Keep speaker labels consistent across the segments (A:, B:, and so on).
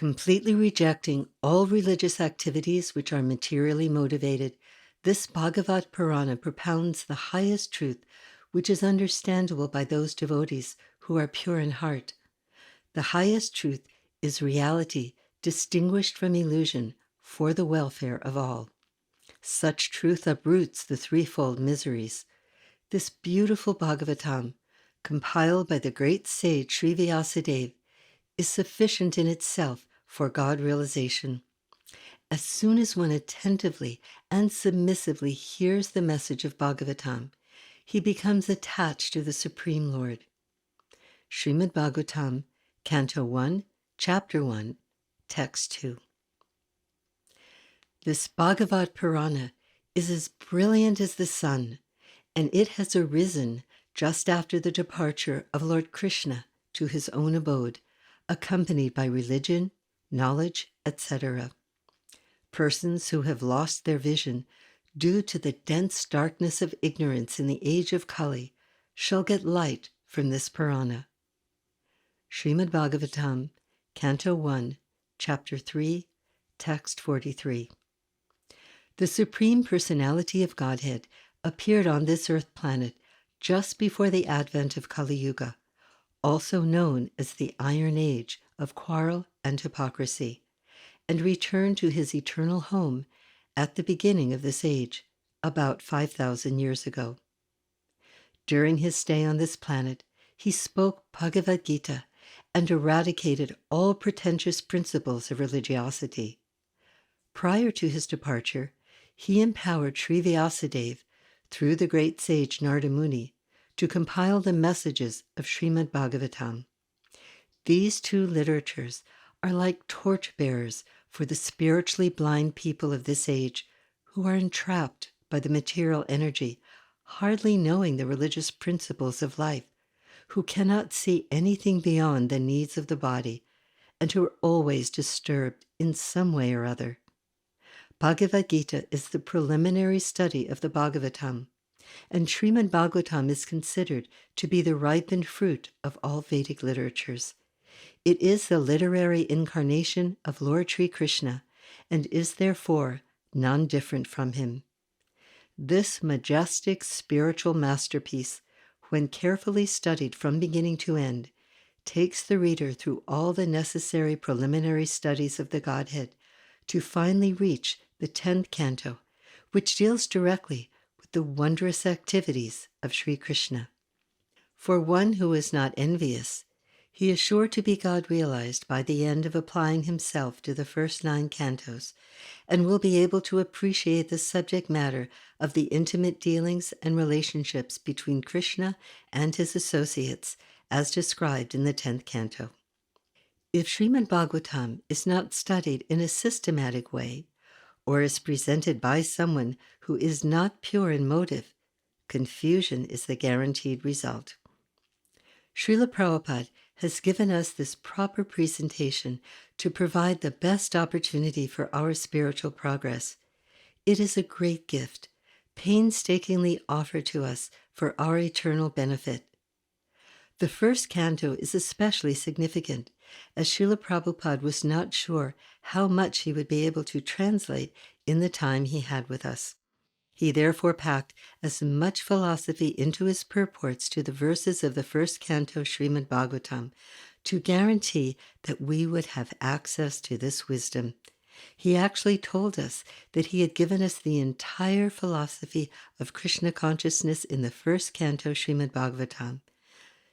A: Completely rejecting all religious activities which are materially motivated, this Bhagavat Purana propounds the highest truth which is understandable by those devotees who are pure in heart. The highest truth is reality distinguished from illusion for the welfare of all. Such truth uproots the threefold miseries. This beautiful Bhagavatam, compiled by the great sage Sri Vyasadeva, is sufficient in itself for God realization. As soon as one attentively and submissively hears the message of Bhagavatam, he becomes attached to the Supreme Lord. Srimad Bhagavatam, Canto 1, Chapter 1, Text 2. This Bhagavat Purana is as brilliant as the sun, and it has arisen just after the departure of Lord Krishna to his own abode, accompanied by religion, knowledge, etc. Persons who have lost their vision due to the dense darkness of ignorance in the age of Kali shall get light from this Purana. Srimad Bhagavatam, Canto 1, Chapter 3, Text 43. The Supreme Personality of Godhead appeared on this earth planet just before the advent of Kali Yuga, also known as the Iron Age of quarrel and hypocrisy, and returned to his eternal home at the beginning of this age, about 5,000 years ago. During his stay on this planet, he spoke Bhagavad Gita and eradicated all pretentious principles of religiosity. Prior to his departure, he empowered Sri Vyasadeva, through the great sage Narada Muni, to compile the messages of Srimad Bhagavatam. These two literatures are like torchbearers for the spiritually blind people of this age who are entrapped by the material energy, hardly knowing the religious principles of life, who cannot see anything beyond the needs of the body, and who are always disturbed in some way or other. Bhagavad Gita is the preliminary study of the Bhagavatam, and Srimad Bhagavatam is considered to be the ripened fruit of all Vedic literatures. It is the literary incarnation of Lord Sri Krishna and is therefore non-different from him. This majestic spiritual masterpiece, when carefully studied from beginning to end, takes the reader through all the necessary preliminary studies of the Godhead to finally reach the 10th canto, which deals directly with the wondrous activities of Sri Krishna. For one who is not envious, he is sure to be God-realized by the end of applying himself to the first 9 cantos, and will be able to appreciate the subject matter of the intimate dealings and relationships between Krishna and his associates, as described in the 10th canto. If Srimad Bhagavatam is not studied in a systematic way, or is presented by someone who is not pure in motive, confusion is the guaranteed result. Srila Prabhupada has given us this proper presentation to provide the best opportunity for our spiritual progress. It is a great gift, painstakingly offered to us for our eternal benefit. The first canto is especially significant, as Srila Prabhupada was not sure how much he would be able to translate in the time he had with us. He therefore packed as much philosophy into his purports to the verses of the first canto Srimad Bhagavatam to guarantee that we would have access to this wisdom. He actually told us that he had given us the entire philosophy of Krishna consciousness in the first canto Srimad Bhagavatam.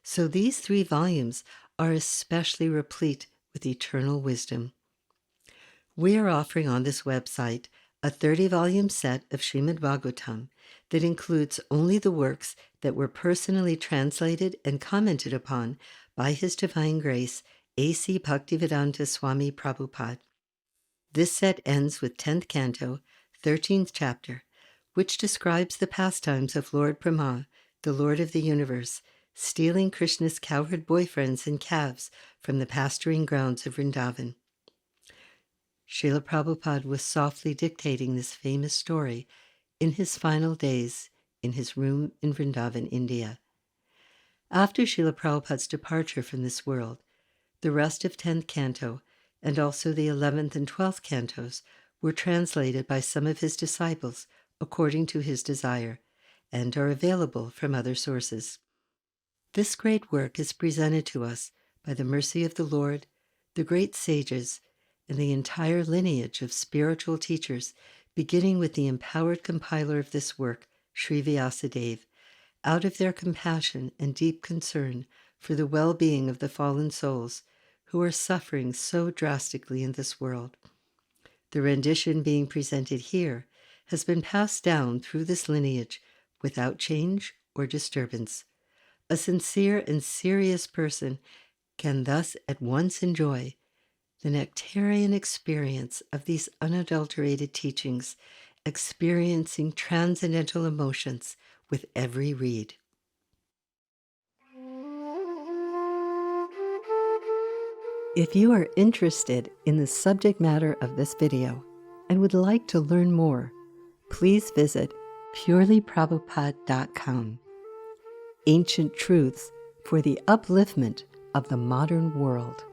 A: So these 3 volumes are especially replete with eternal wisdom. We are offering on this website a 30-volume set of Srimad Bhagavatam that includes only the works that were personally translated and commented upon by His Divine Grace, A.C. Bhaktivedanta Swami Prabhupada. This set ends with 10th canto, 13th chapter, which describes the pastimes of Lord Brahma, the Lord of the universe, stealing Krishna's cowherd boyfriends and calves from the pasturing grounds of Vrindavan. Srila Prabhupada was softly dictating this famous story in his final days in his room in Vrindavan, India. After Srila Prabhupada's departure from this world, the rest of 10th canto and also the 11th and 12th cantos were translated by some of his disciples according to his desire, and are available from other sources. This great work is presented to us by the mercy of the Lord, the great sages, and the entire lineage of spiritual teachers, beginning with the empowered compiler of this work, Sri Vyasadeva, out of their compassion and deep concern for the well-being of the fallen souls who are suffering so drastically in this world. The rendition being presented here has been passed down through this lineage without change or disturbance. A sincere and serious person can thus at once enjoy the nectarian experience of these unadulterated teachings, experiencing transcendental emotions with every read. If you are interested in the subject matter of this video and would like to learn more, please visit purelyprabhupada.com. Ancient truths for the upliftment of the modern world.